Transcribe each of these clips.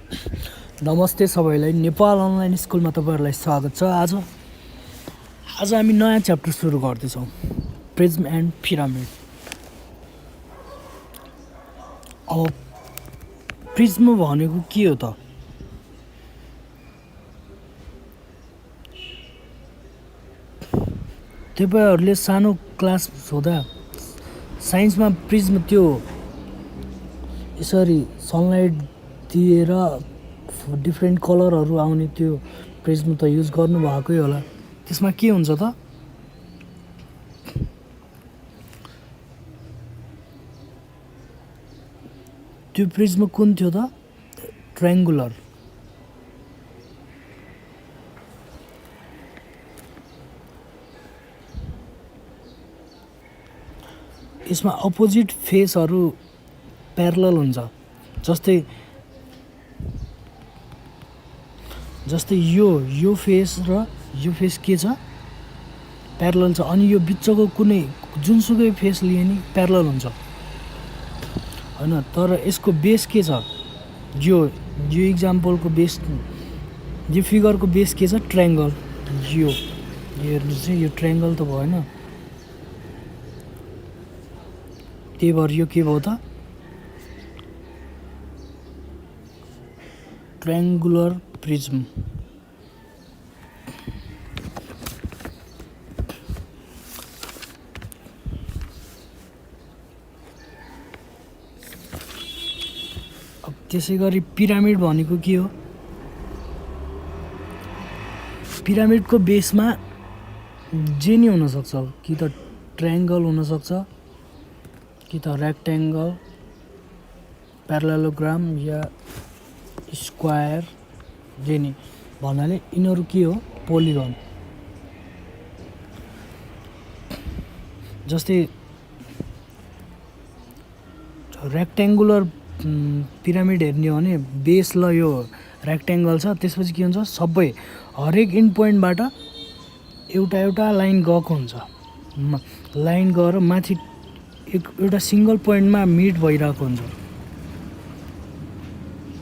नमस्ते सबैलाई। नेपाल अनलाइन स्कुलमा तपाईहरुलाई स्वागत छ। आज हामी नयाँ च्याप्टर सुरु गर्दैछौँ, प्रिज्म एन्ड पिरामिड। अब प्रिज्म भनेको के हो त? तपाईहरुले सानो क्लास हुँदा साइन्समा प्रिज्म त्यो यसरी सनलाइट दिएर डिफ्रेन्ट कलरहरू आउने त्यो प्रिज्म त युज गर्नु भएकै होला। त्यसमा के हुन्छ त? त्यो प्रिज्म कुन थियो त? ट्रायंगुलर। यसमा अपोजिट फेसहरू प्यारलल हुन्छ। जस्तै यो फेस र यो फेस के छ? प्यारलल छ। अनि यो बिचको कुनै जुनसुकै फेस लिए नि प्यारलल हुन्छ हैन। तर यसको बेस के छ? यो एक्जाम्पलको बेस, यो फिगरको बेस के छ? ट्रायंगल। यो हेर्नु चाहिँ यो ट्रायंगल त भएन, त्यही भएर यो के भयो त? Triangular prism. अब त्यसै गरी पिरामिड भनेको के हो? पिरामिडको बेसमा जे नि हुन सक्छ, कि त ट्रायंगल हुन सक्छ, कि त रेक्टेंगल, प्यारालेलोग्राम या स्क्वायर, जे नि भन्नाले यिनीहरू के हो? पोलिगन। जस्तै रेक्टेंगुलर पिरामिड हेर्ने हो भने बेस ल यो रेक्टेंगल छ, त्यसपछि के हुन्छ? सबै हरेक इन्ड पोइन्टबाट एउटा लाइन गएको हुन्छ। लाइन गएर माथि एउटा सिंगल पोइन्टमा मिट भइरहेको हुन्छ।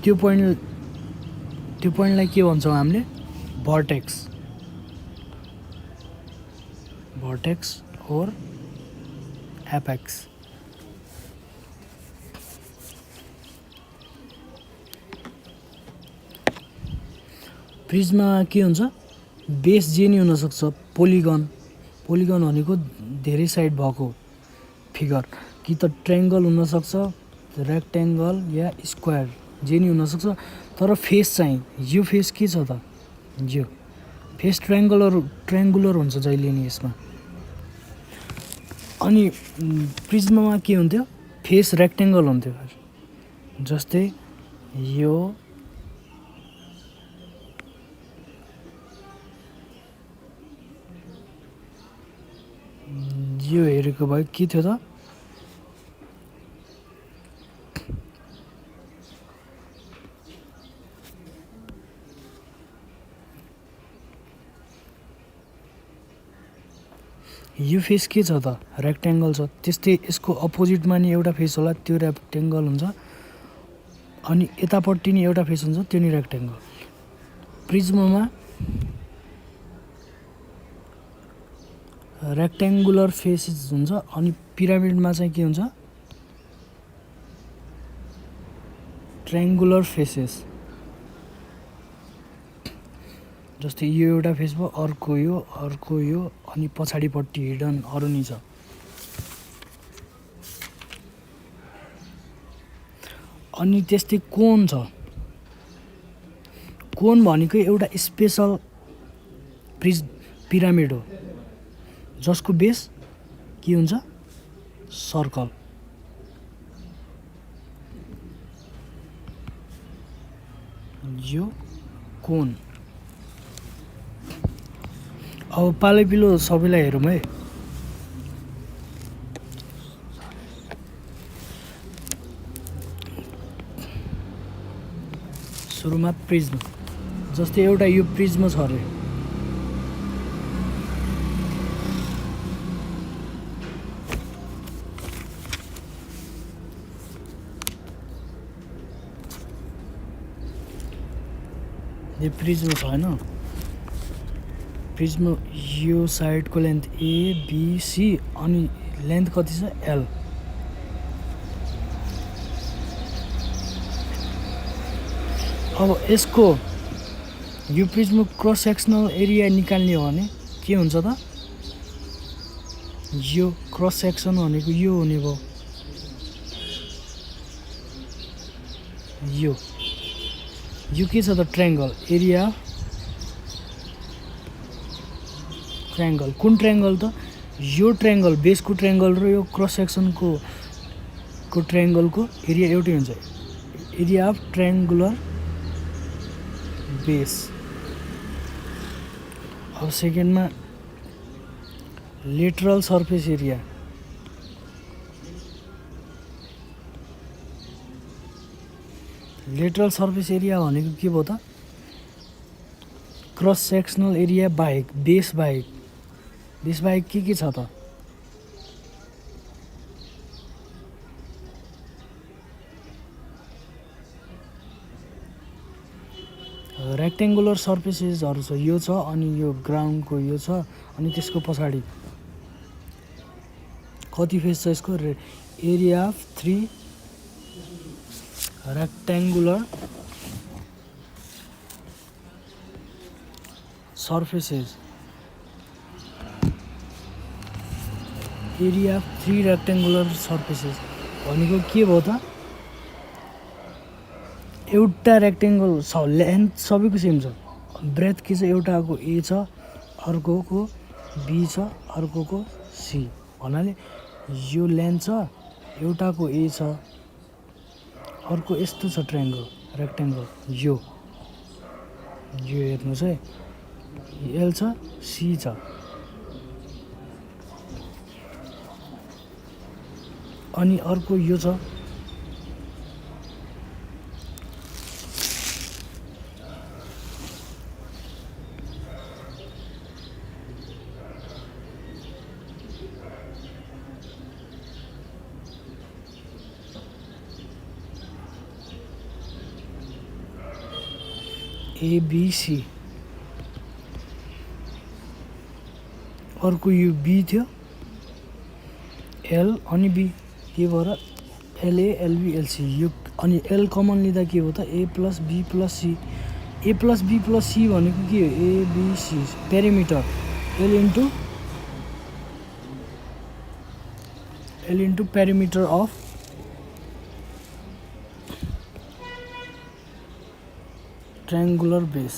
त्यो पोइन्टलाई के भन्छौँ हामीले? भर्टेक्स और एपेक्स। प्रिज्ममा के हुन्छ? बेस जे नि हुन सक्छ। पोलिगन भनेको धेरै साइड भएको फिगर, कि त ट्रायंगल हुन सक्छ, रेक्टेंगल या स्क्वायर, जे नि हुन सक्छ। तर फेस चाहिँ यो फेस के छ त? यो फेस ट्रायंगुलर हुन्छ जहिले नि यसमा। अनि प्रिज्ममा के हुन्थ्यो? फेस रेक्टेंगल हुन्थ्यो। जस्तै यो हेरेको भए के थियो त? यो फेस के छ त? रेक्टेंगल छ। त्यस्तै यसको अपोजिटमा नि एउटा फेस होला, त्यो रेक्टेंगल हुन्छ। अनि यतापट्टि नि एउटा फेस हुन्छ, त्यो नि रेक्टेंगल। प्रिज्ममा रेक्टेंगुलर फेसेस हुन्छ। अनि पिरामिडमा चाहिँ के हुन्छ? Triangular faces. जस्तै यो एउटा फेस भयो, अर्को यो, अनि पछाडिपट्टि हिडन अरू नि छ। अनि त्यस्तै कोन छ। कोन भनेको एउटा स्पेशल पिरामिड हो, जसको बेस के हुन्छ? सर्कल। यो कोन। अब पालै पिलो सबैलाई हेरौँ है। सुरुमा प्रिज्म। जस्तै एउटा यो प्रिज्म छ अरे, यो प्रिज्म छ होइन, प्रिज्म यो साइडको लेन्थ एबिसी अनि लेन्थ कति छ एल। अब यसको यो प्रिज्म क्रस सेक्सनल एरिया निकाल्ने हो भने के हुन्छ त, यो क्रस सेक्सन भनेको यो हुने भयो, यो के छ त ट्रायङ्गल एरिया ट्रायङ्गल। कुन ट्रायङ्गल त, यो ट्रायङ्गल बेसको ट्रायङ्गल र यो क्रस सेक्सनको ट्रायङ्गलको एरिया एउटै हुन्छ, एरिया अफ ट्रायङ्गुलर बेस। अब सेकेन्डमा lateral surface area, lateral surface area भनेको के भयो त, क्रस सेक्सनल एरिया बाहेक बेस बाहेक के छ त, रेक्टेङ्गुलर सर्फेसेसहरू छ, यो छ अनि यो ग्राउन्डको यो छ अनि त्यसको पछाडि कति फेस छ यसको, area of 3 rectangular surfaces, area of 3 rectangular surfaces भनेको के भयो त, एउटा रेक्टेङ्गल छ, लेन्थ सबैको सेम छ, ब्रेथ के छ, एउटाको ए छ, अर्कोको बी छ, अर्कोको सी, भन्नाले यो लेन्थ छ, एउटाको ए छ, अर्को यस्तो छ ट्रायङ्गल रेक्टेङ्गल, यो हेर्नुहोस् है, एल छ, सी छ, अनि अर्को यो छ, एबिसी, अर्को यो बी थियो, एल अनि बी के भएर एलए एलबी एलसी, यो अनि एल कमन लिँदा के हो त, A plus B plus C, A plus B plus C भनेको के हो, ABC perimeter, L into perimeter of triangular base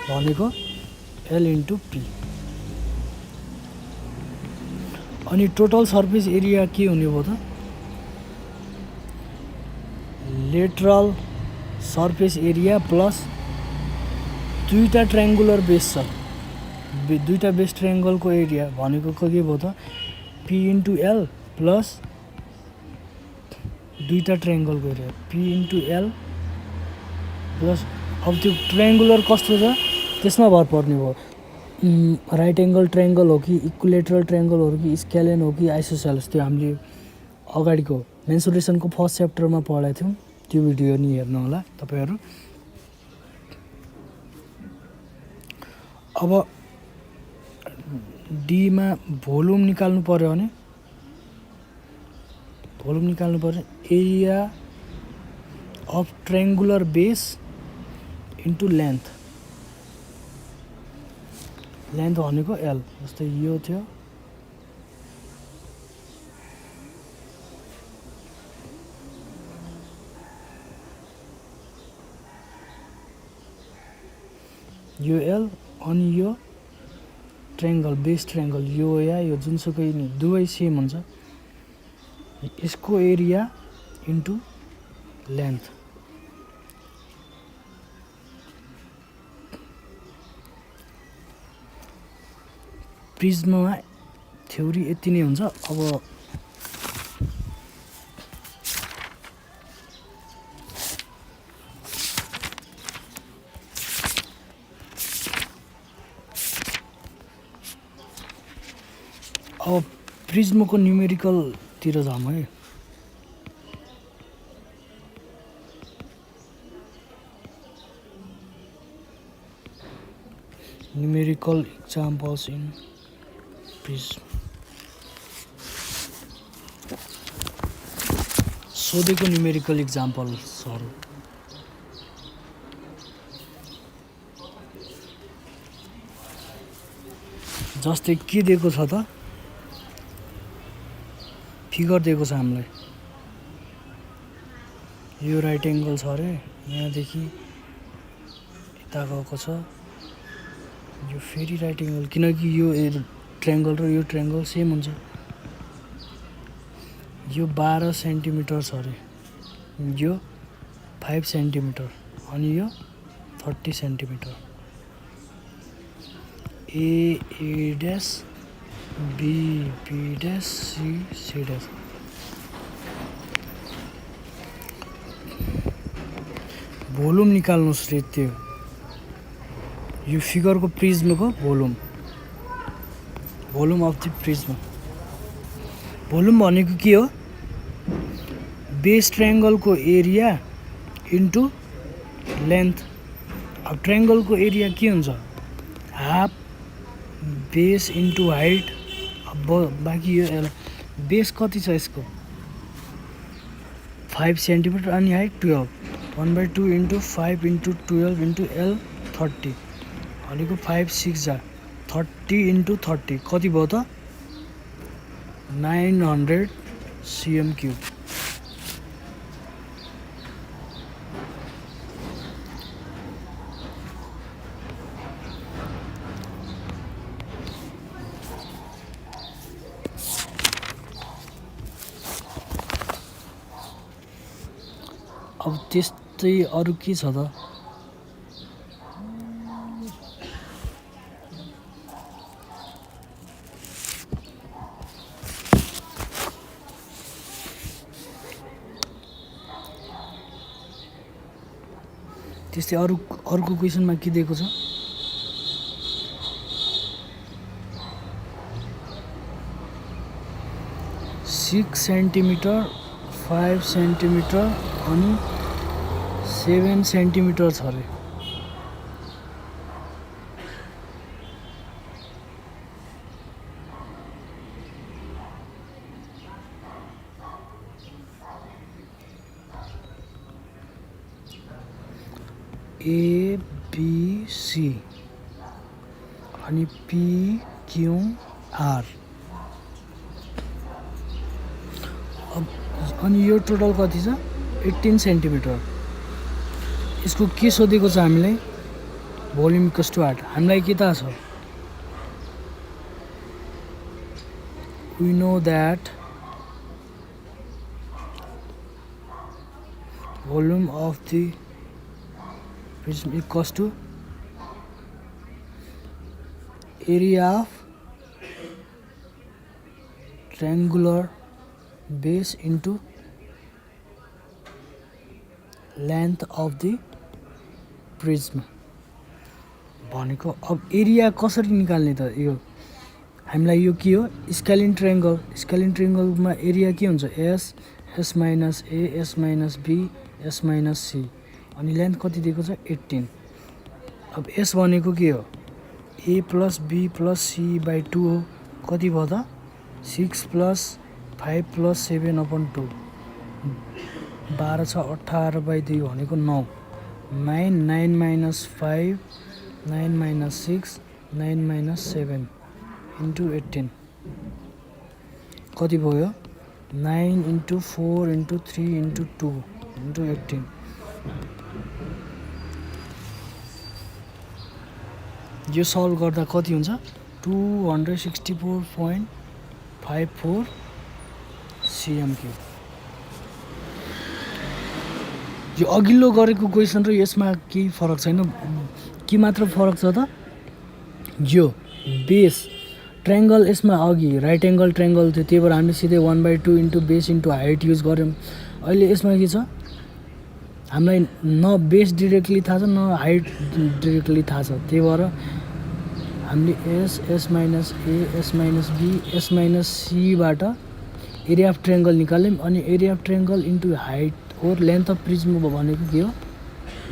भनेको एल इन्टु पी। अनि टोटल सर्फेस एरिया के हुने भयो त, लेटरल सर्फेस एरिया प्लस दुईटा ट्रायङ्गुलर बेस छ, दुईटा बेस ट्रायङ्गलको एरिया भनेको के भयो त, पी इन्टु एल प्लस दुईटा ट्रायङ्गलको area P into L plus, अब त्यो ट्रायङ्गुलर कस्तो छ त्यसमा भर पर्ने भयो, राइट एङ्गल ट्रायङ्गल हो कि इक्विलेटरल ट्रायङ्गल हो कि स्क्यालेन हो कि आइसोसेलेस, त्यो हामीले अगाडिको मेन्सुरेसनको फर्स्ट च्याप्टरमा पढाएको थियौँ, त्यो भिडियो नि हेर्नु होला तपाईँहरू। अब डीमा भोल्युम निकाल्नु पर्यो भने area of triangular base into length भनेको एल, जस्तै यो थियो, यो एल अनि यो ट्रायङ्गल बेस ट्रायङ्गल यो या यो जुनसुकै नि दुवै सेम हुन्छ, यसको एरिया इन्टु लेन्थ। प्रिज्ममा थ्योरी यति नै हुन्छ। अब प्रिज्मको न्युमेरिकलतिर जाउँ है। न्युमेरिकल इक्जाम्पल्स इन प्रिज्म सोधेको न्युमेरिकल इक्जाम्पल्सहरू जस्तै के दिएको छ त फिगर दिएको छ हामीलाई यो राइट एङ्गल छ अरे यहाँदेखि यता गएको छ यो फेरि राइट एङ्गल किनकि यो ट्रायङ्गल र यो ट्रायङ्गल सेम हुन्छ यो 12 सेन्टिमिटर छ अरे यो 5 सेन्टिमिटर अनि यो 30 centimetre A dash B dash C dash volume निकाल्नुस् रे त्यो यो फिगरको प्रिज्मको volume of the prism volume भनेको के हो बेस ट्रायङ्गलको एरिया इन्टु लेन्थ अब ट्रायङ्गलको एरिया के हुन्छ हाफ बेस इन्टु हाइट अब बाँकी यो बेस कति छ यसको 5 सेन्टिमिटर अनि height 12 1/2 into 5 into 12 into L 30 भनेको 5 6 जा 30 इन्टु 30 कति भयो त 900 cm क्युब अब त्यस्तै अरु के छ त त्यस्तै अर्को क्वेसनमा के दिएको छ 6 सेन्टिमिटर 5 सेन्टिमिटर अनि 7 सेन्टिमिटर छ अरे ए बी सी अनि पी क्यू आर अनि यो टोटल कति छ 18 सेन्टिमिटर यसको के सोधेको छ हामीलाई भोल्युम इक्वल्स टु आर्ट हामीलाई के थाहा छ we know that volume of the prism equals to area of triangular base into length of the prism भनेको अब एरिया कसरी निकाल्ने त यो हामीलाई यो के हो स्केलिन ट्रायङ्गलमा एरिया के हुन्छ S minus A S minus B S minus C अनि लेन्थ कति दिएको छ 18 अब एस भनेको के हो A plus B plus C by 2 हो कति भयो त 6 प्लस 5 प्लस 7/2 12 छ 18 बाई 2 भनेको 9 9 माइनस 5 9 माइनस 6 9 माइनस 7 इन्टु 18 कति भयो 9 इन्टु 4 इन्टु 3 इन्टु 2 इन्टु 18 यो सल्भ गर्दा कति हुन्छ 264.54 cm क्युब यो अघिल्लो गरेको क्वेसन र यसमा केही फरक छैन के मात्र फरक छ त यो बेस ट्रायङ्गल यसमा अघि राइट एङ्गल ट्रायङ्गल थियो त्यही भएर हामीले सिधै 1/2 into base into height use गऱ्यौँ अहिले यसमा के छ हामीलाई न बेस डिरेक्टली थाहा छ न हाइट डिरेक्टली थाहा छ त्यही भएर हामीले S minus A S minus B S minus सीबाट एरिया अफ ट्रायङ्गल निकाल्यौँ अनि area of triangle into height और लेन्थ अफ प्रिज्म भनेको के हो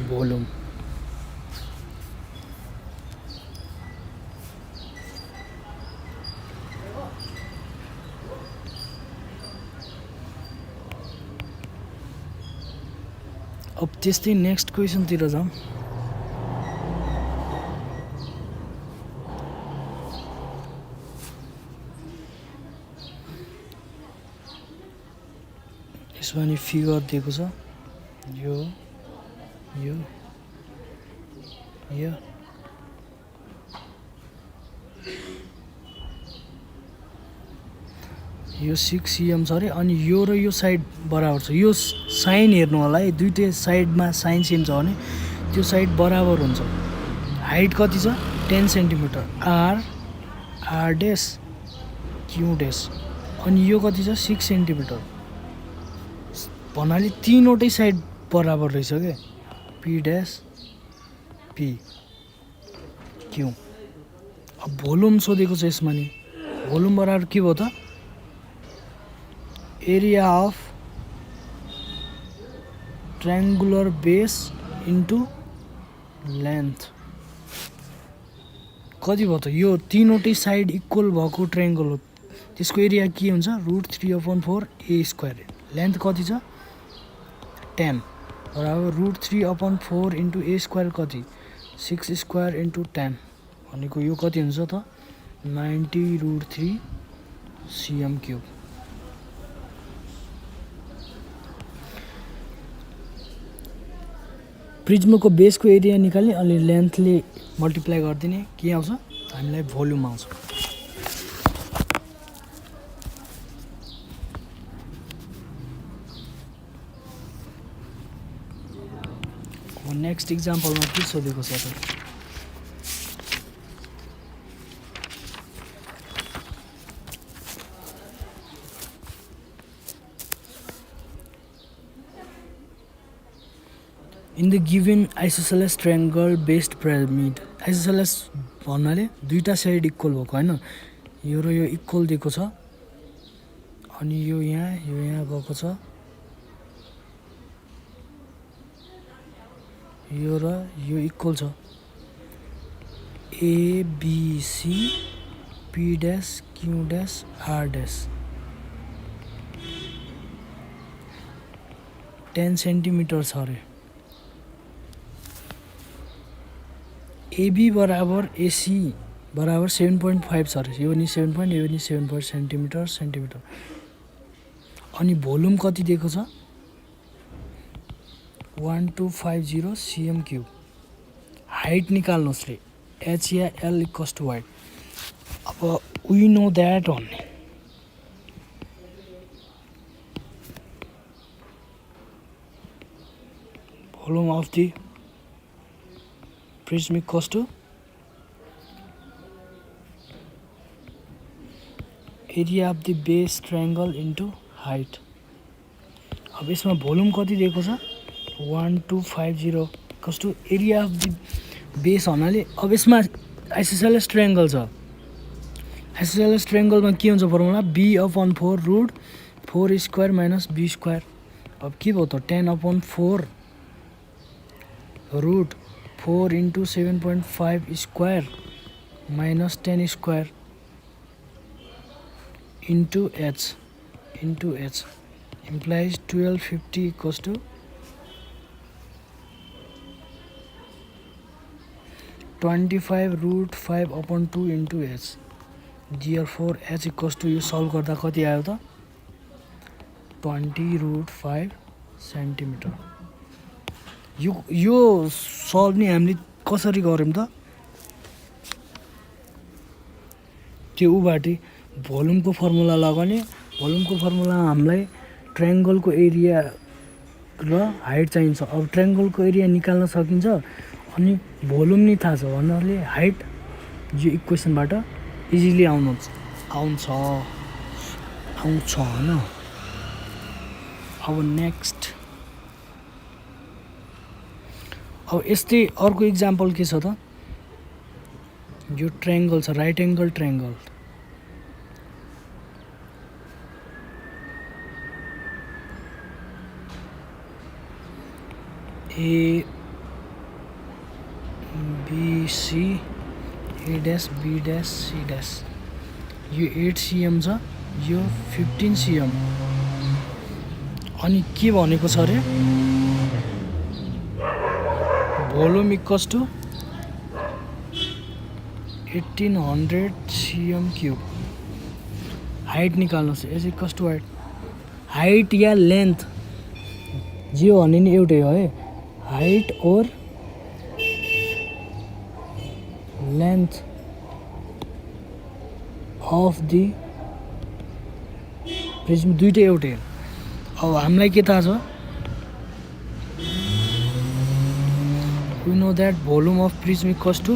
भोल्युम अब त्यस्तै नेक्स्ट क्वेसनतिर जाउँ। यसमा नि फिगर दिएको छ, यो यो यो यो 6 cm छ अरे। अनि यो र यो साइड बराबर छ। यो साइन हेर्नु होला है, दुईटै साइडमा साइन सेम छ भने त्यो साइड बराबर हुन्छ। हाइट कति छ 10 सेन्टिमिटर, आर डेस क्यू डेस। अनि यो कति छ 6 सेन्टिमिटर, भन्नाले तीनवटै साइड बराबर रहेछ क्या, पी डेस पी क्यू। अब भोल्युम सोधेको छ यसमा नि, भोल्युम बराबर के भयो त area of triangular base into length. कति भयो त, यो तीनवटै साइड इक्वल भएको ट्रायंगल हो, त्यसको एरिया के हुन्छ √3/4 ए स्क्वायर। लेन्थ कति छ 10 बराबर √3/4 इन्टु ए स्क्वायर कति 6 स्क्वायर इन्टु 10 भनेको यो कति हुन्छ त 90√3 cm³। प्रिज्मको बेसको एरिया निकाल्ने, अनि लेन्थले मल्टिप्लाई गरिदिने, के आउँछ हामीलाई भोल्युम आउँछ। नेक्स्ट इक्जाम्पलमा के सोधेको छ त, in the given isosceles triangle based pyramid. Isosceles भन्नाले दुईटा साइड इक्वल भएको हैन, यो र यो इक्वल दिएको छ, अनि यो यहाँ गएको छ, यो र यो इक्वल छ, A B C P dash Q dash R dash 10 centimetre छ अरे। एबी बराबर एसी बराबर 7.5 छ अरे, यो नि 7 यो नि 7 सेन्टिमिटर। अनि भोल्युम कति दिएको छ 1250 cm³। हाइट निकाल्नुहोस् रे, एच या एल इक्वल्स टु वाइड। अब वी नो द्याट भन्ने volume of the prism equals to area of the base triangle into height. अब यसमा भोल्युम कति दिएको छ 1250 equals to area of the base भन्नाले, अब यसमा आइसोसेलेस ट्रायंगल छ, आइसोसेलेस ट्रायंगलमा के हुन्छ formula b/4 √4 square minus b square. अब के भयो त 10/4 √4 into 7.5 square minus 10 square into h implies 1250 equals to 25√5/2 into h। therefore h equals to यो सल्भ गर्दा कति आयो त 20√5 सेन्टिमिटर। यो सल्भ नि हामीले कसरी गर्यौँ त, त्यो उबाटै भोल्युमको फर्मुला लगाउने, भोल्युमको फर्मुला हामीलाई ट्रायंगलको एरिया र हाइट चाहिन्छ। अब ट्रायंगलको एरिया निकाल्न सकिन्छ, अनि भोल्युम नि थाहा छ भन्नाले हाइट यो इक्वेसनबाट इजिली आउँछ हैन। अब नेक्स्ट, अब यस्तै अर्को इक्जाम्पल के छ त, यो ट्रायंगल छ right angle triangle, A B C A dash B dash C dash. यो 8 cm छ, यो 15 cm। अनि के भनेको छ अरे volume equals to 1800 cm cube. Height निकाल्नुहोस्, एज इक्वल्स टु हाइट या लेन्थ जे हो भने नि एउटै हो है, हाइट और लेन्थ अफ द प्रिज्म दुइटै एउटै हो। अब हामीलाई के थाहा छ, we know that volume of prism equals to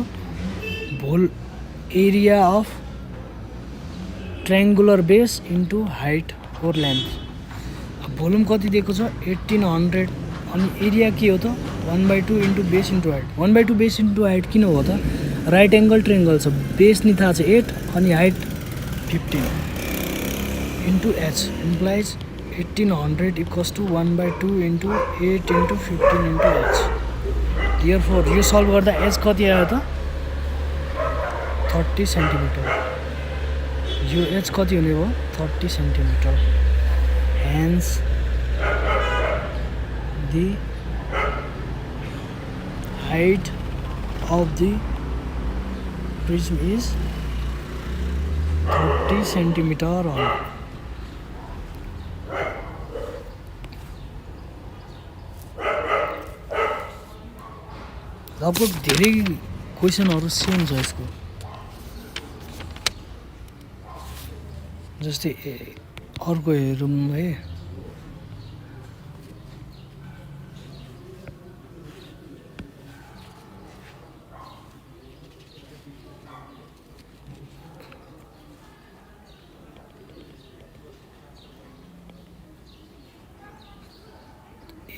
area of triangular base into height और लेन्थ। भोल्युम कति दिएको छ 1800, अनि एरिया के हो त 1/2 into base into height. 1/2 base into height किन हो त, राइट एङ्गल ट्रायङ्गल छ, बेस नि थाहा छ 8 अनि height 15 into H implies 1800 equals to 1/2 into 8 into 15 into H. Therefore यो सल्भ गर्दा एच कति आयो त 30 सेन्टिमिटर। यो एच कति हुने भयो 30 centimetre. Hence the height of the prism is 30 centimetre. लगभग धेरै क्वेसनहरू सेम छ यसको, जस्तै अर्को हेरौँ है।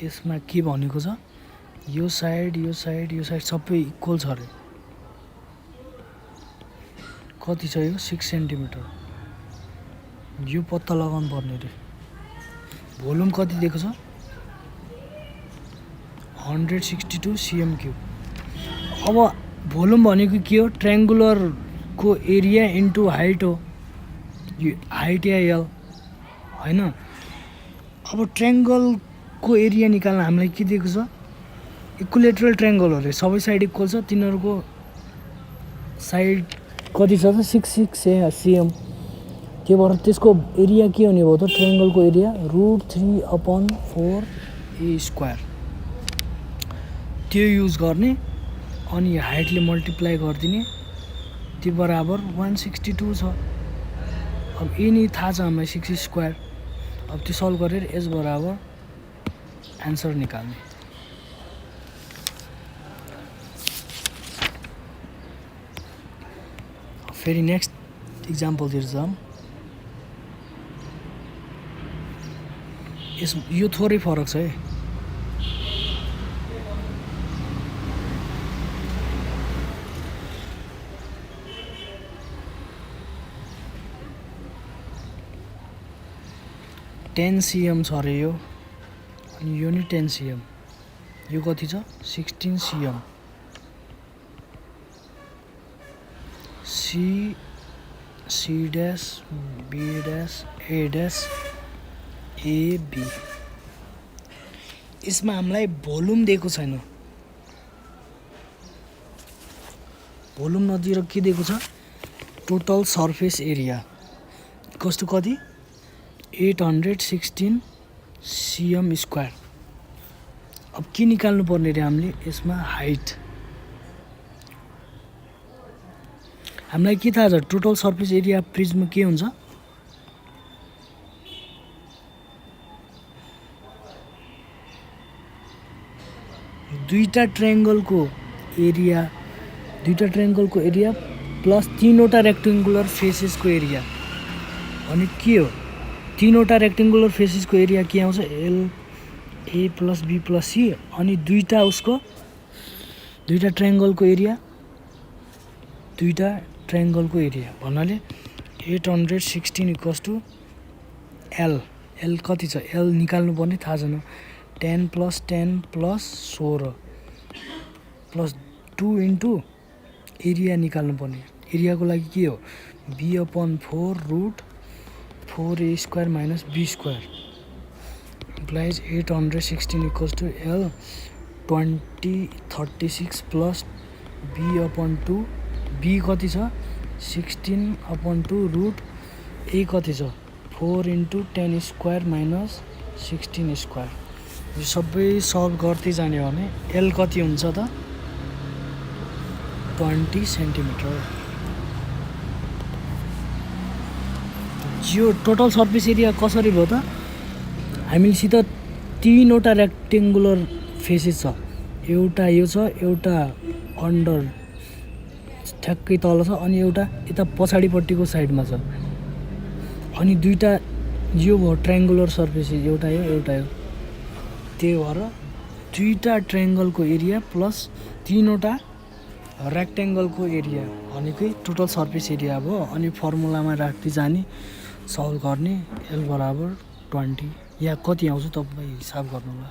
यसमा के भनेको छ, यो साइड यो साइड यो साइड सबै इक्वल छ अरे। कति छ यो 6 सेन्टिमिटर। यो पत्ता लगाउनु पर्ने रे। भोल्युम कति दिएको छ 162 cm क्यूब। अब भोल्युम भनेको के हो, ट्रायङ्गुलरको एरिया इन्टु हाइट हो, यो हाइट या यल होइन। अब ट्रायङ्गलको एरिया निकाल्न हामीलाई के दिएको छ, इक्विलेटरल ट्रायङ्गल हो रे, सबै साइड इक्वल छ, तिनीहरूको साइड कति छ त 6 cm। त्यो भएर त्यसको एरिया के हुने भयो त, ट्रायङ्गलको एरिया √3/4 A²। त्यो युज गर्ने अनि हाइटले मल्टिप्लाई गरिदिने, त्यो बराबर 162 छ। अब ए नि थाहा छ हामीलाई 6²। अब त्यो सल्भ गरेर एच बराबर एन्सर निकाल्ने। फेरि नेक्स्ट इक्जाम्पलतिर जाऊँ। यो थोरै फरक छ है। टेन cm छ अरे यो, अनि यो नि 10 cm। यो कति छ 16 cm। C dash B dash A dash A B। यसमा हामीलाई भोल्युम दिएको छैन, भोल्युम नदिएर के दिएको छ, टोटल सर्फेस एरिया कस्तो कति 816 cm²। अब के निकाल्नु पर्ने रे हामीले यसमा हाइट। हामीलाई के थाहा छ, टोटल सर्फेस एरिया प्रिज्म के हुन्छ, दुईटा ट्रायङ्गलको एरिया प्लस तीनवटा रेक्टेङ्गुलर फेसेसको एरिया। अनि के हो, तीनवटा रेक्टेङ्गुलर फेसेसको एरिया के आउँछ L A plus B plus C, अनि दुईटा ट्रायङ्गलको एरिया भन्नाले 816 इक्वल्स टु एल कति छ, एल निकाल्नु पर्ने थाहा छैन, 10 + 10 + 16 + 2 इन्टु एरिया निकाल्नु पर्ने। एरियाको लागि के हो B/4 √4A² - B² implies 816 equals to L 2036 plus b/2 b कति छ 16/2 रुट a कति छ 4 × 10 स्क्वायर माइनस 16 स्क्वायर। यो सबै सल्भ गर्दै जाने हो भने एल कति हुन्छ त 20 सेन्टिमिटर। यो टोटल सर्फेस एरिया कसरी भयो त हामीसित तीनवटा रेक्टेङ्गुलर फेसेस छ, एउटा यो छ, एउटा अन्डर ठ्याक्कै तल छ अनि एउटा यता पछाडिपट्टिको साइडमा छ अनि दुईटा यो भयो ट्रायङ्गुलर सर्फेस एउटा यो एउटा यो। त्यही भएर दुईटा ट्रायङ्गलको एरिया प्लस तीनवटा रेक्टेङ्गलको एरिया भनेकै टोटल सर्फेस एरिया भयो। अनि फर्मुलामा राख्दै जाने सल्भ गर्ने एल बराबर 20 या कति आउँछ तपाईँ हिसाब गर्नुहोला।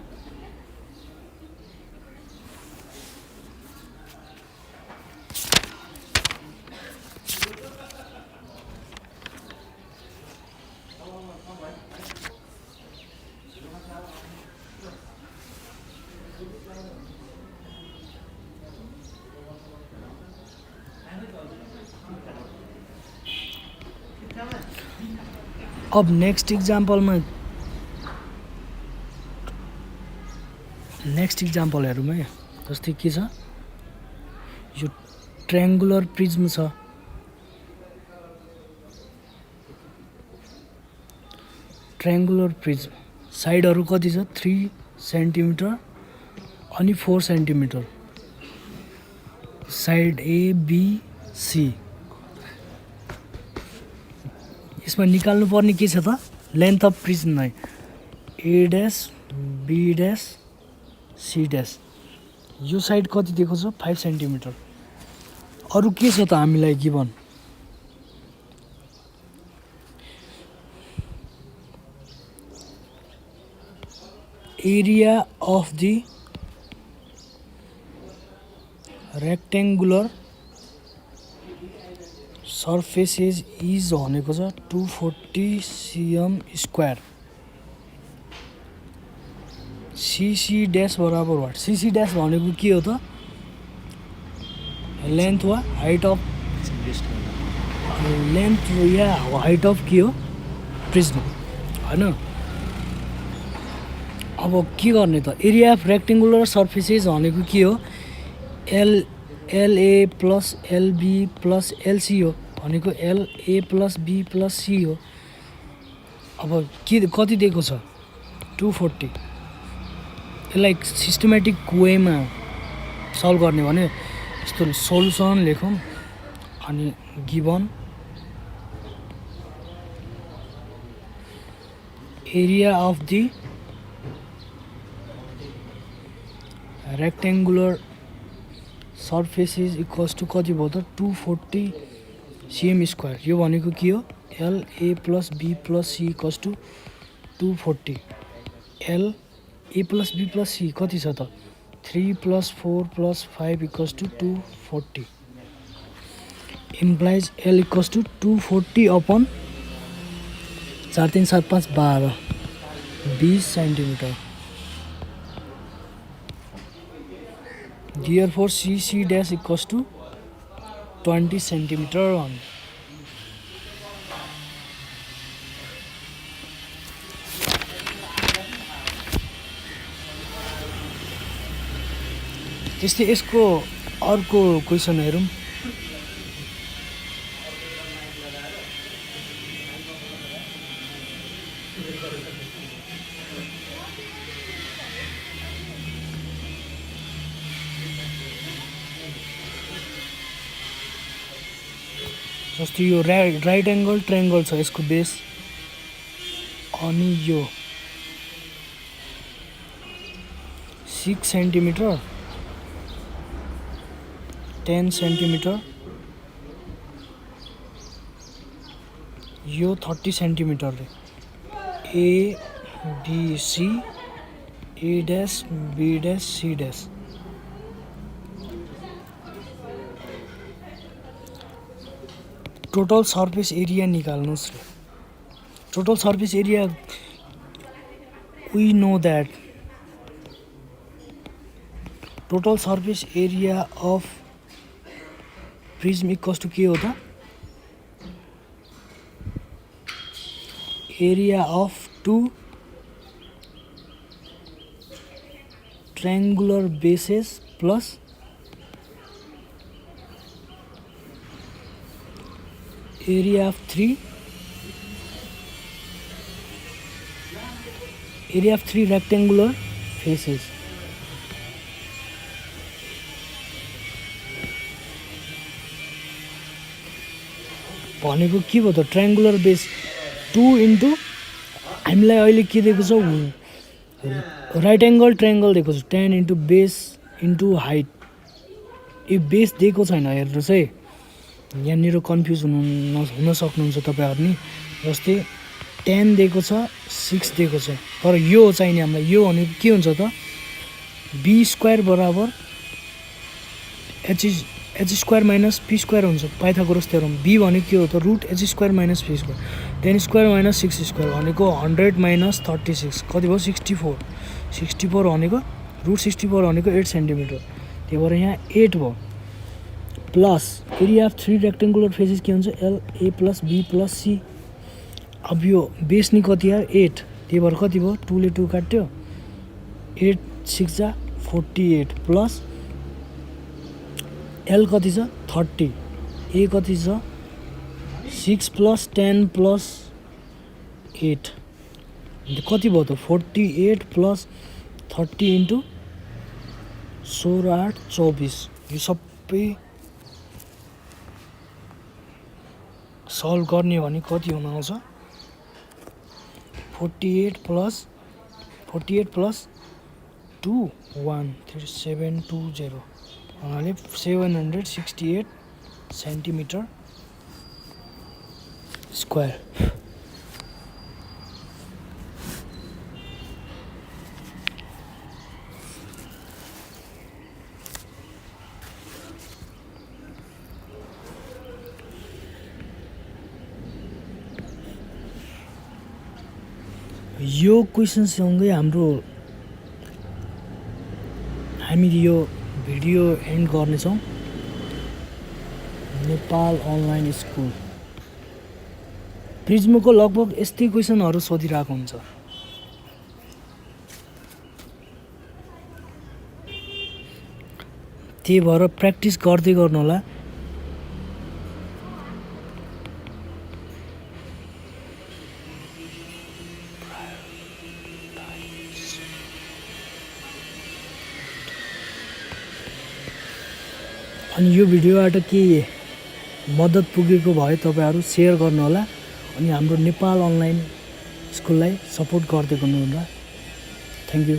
अब नेक्स्ट इक्जाम्पल हेरौँ है। जस्तै के छ यो ट्रायङ्गुलर प्रिज्म छ, ट्रायङ्गुलर प्रिज्म साइडहरू कति छ 3 सेन्टिमिटर अनि 4 centimetre side A B C. यसमा निकाल्नु पर्ने के छ त लेन्थ अफ प्रिज्म नै A dash B dash C dash. यो साइड कति दिएको छ 5 सेन्टिमिटर। अरू के छ त हामीलाई given area of the rectangular surfaces is भनेको छ 240 cm स्क्वायर। सीसी ड्यास बराबर वाट सीसी ड्यास भनेको के हो त लेन्थ वा height of length yeah height of के हो प्रिज्म हैन। अब के गर्ने त एरिया अफ रेक्टेङ्गुलर सर्फेसेस भनेको के हो LA plus LB plus LC हो भनेको LA plus B plus C हो। अब के कति दिएको छ 240। यसलाई सिस्टमेटिक वेमा सल्भ गर्ने भने यस्तो सोलुसन लेखौँ अनि given area of the rectangular surfaces equals to कति भयो त 240 cm स्क्वायर। यो भनेको के हो L A plus B plus C equals to 240 L A plus B plus C कति छ त 3 + 4 + 5 equals to 240 implies L equals to 240 upon 4 3 7 5 12 20 centimetre. Therefore CC dash equals to 20 centimeter on। त्यस्तै यसको अर्को क्वेसन हेरौँ। जस्तै यो राइट एङ्गल ट्रायङ्गल छ यसको बेस अनि यो 6 सेन्टिमिटर 10 सेन्टिमिटर यो 30 centimetre A B C A dash B dash C dash. Total surface area निकाल्नुस् रे। Total surface area we know that total surface area of prism equals to के हो त area of two triangular bases plus area of three rectangular faces. भनेको के भयो त triangular base 2 into हामीलाई अहिले के दिएको छ राइट एङ्गल ट्रायंगल दिएको छ 10 इन्टु बेस इन्टु हाइट। यो बेस दिएको छैन हेर्नुहोस् है, यहाँनिर कन्फ्युज हुन सक्नुहुन्छ तपाईँहरू नि। जस्तै 10 दिएको छ 6 दिएको छ, तर यो चाहिने हामीलाई। यो भनेको के हुन्छ त बी स्क्वायर बराबर H square minus P square हुन्छ पाइथागोरस थ्योरम। बी भनेको के हो त root H square minus P square, 10 square minus 6 square भनेको 100 माइनस 36 कति भयो 64। 64 भनेको रुट 64 भनेको 8 सेन्टिमिटर, त्यही भएर यहाँ 8 भयो। Plus area of three rectangular faces के हुन्छ L A plus B plus C. अब यो बेस नि कति आयो 8, त्यही भएर कति भयो 2 ले 2 काट्यो 8 6 जा 48 प्लस एल कति छ 30, ए कति छ 6 प्लस 10 प्लस 8 कति भयो त 48 प्लस 30 इन्टु 16 8 24। यो सबै सल्भ गर्ने भने कति हुन आउँछ 48 प्लस 2 1 3 7 2 0 हुनाले 768 सेन्टिमिटर स्क्वायर। यो क्वेसनसँगै हामीले यो भिडियो एन्ड गर्नेछौँ। नेपाल अनलाइन स्कुल प्रिज्मको लगभग यस्तै क्वेसनहरू सोधिरहेको हुन्छ। त्यही भएर प्र्याक्टिस गर्दै गर्नु होला। अनि यो भिडियोबाट के मद्दत पुगेको भए तपाईहरु शेयर गर्नु होला अनि हाम्रो नेपाल अनलाइन स्कुललाई सपोर्ट गर्दै गर्नु होला। Thank you.